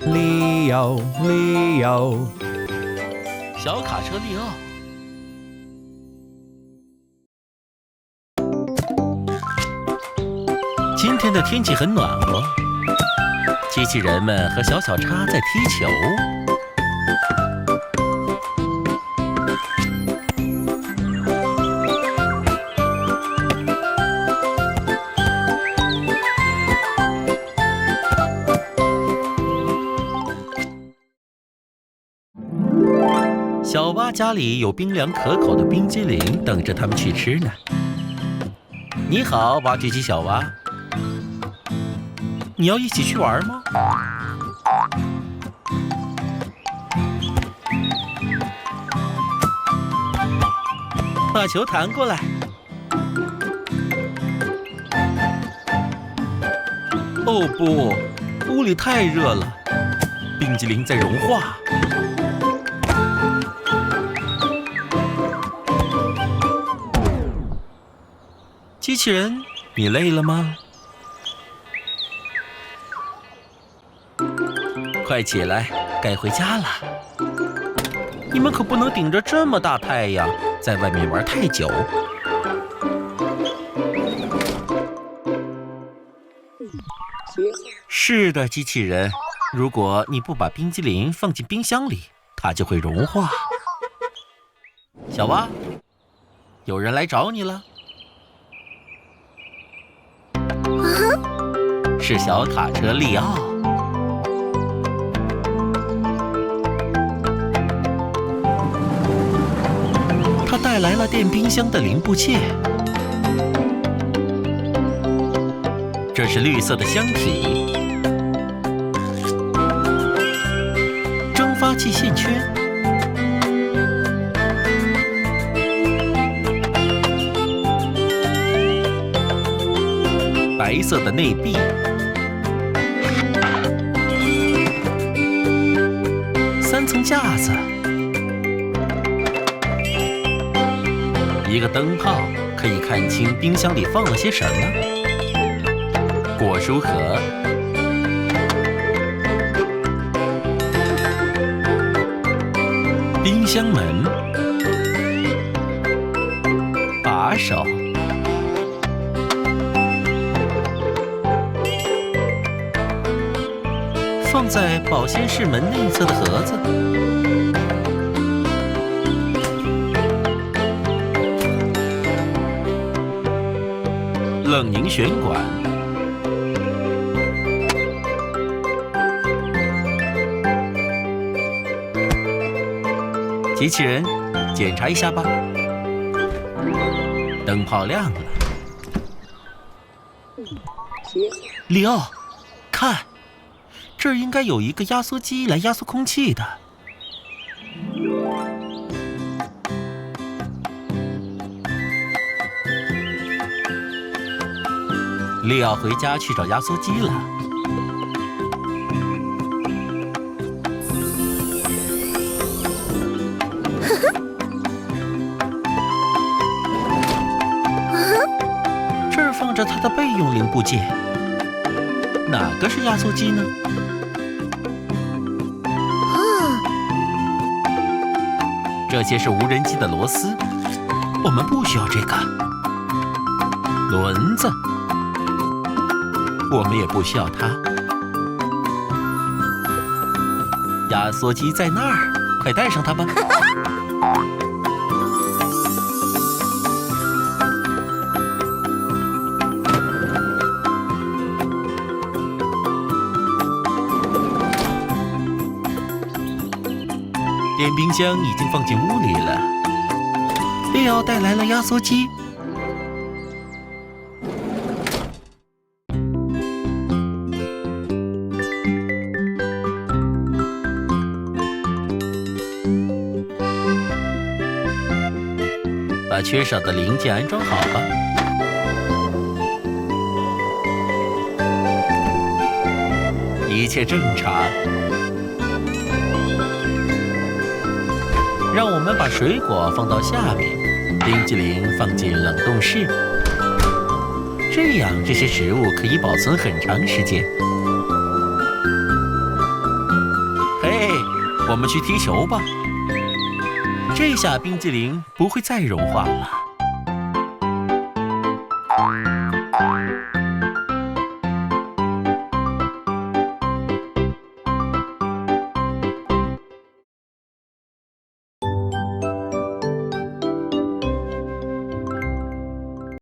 利奥，利奥，小卡车利奥。今天的天气很暖和，机器人们和小小叉在踢球。小蛙家里有冰凉可口的冰激凌等着他们去吃呢。你好，挖掘机小蛙，你要一起去玩吗？把球弹过来。哦不，屋里太热了，冰激凌在融化。机器人，你累了吗？快起来，该回家了。你们可不能顶着这么大太阳在外面玩太久。是的，机器人，如果你不把冰激凌放进冰箱里，它就会融化。小蛙，有人来找你了。是小卡车利奥。他带来了电冰箱的零部件，这是绿色的箱体，蒸发器线圈，白色的内壁，三层架子，一个灯泡可以看清冰箱里放了些什么。果蔬盒，冰箱门，把手，放在保鲜室门内侧的盒子。冷凝旋管，机器人，检查一下吧。灯泡亮了。里奥，看，这儿应该有一个压缩机来压缩空气的。利奥回家去找压缩机了。这儿放着他的备用零部件，哪个是压缩机呢？这些是无人机的螺丝，我们不需要这个。轮子，我们也不需要它。压缩机在那儿，快带上它吧。电冰箱已经放进屋里了。利奥带来了压缩机。把缺少的零件安装好吧。一切正常。让我们把水果放到下面，冰激凌放进冷冻室，这样这些食物可以保存很长时间。我们去踢球吧。这下冰激凌不会再融化了。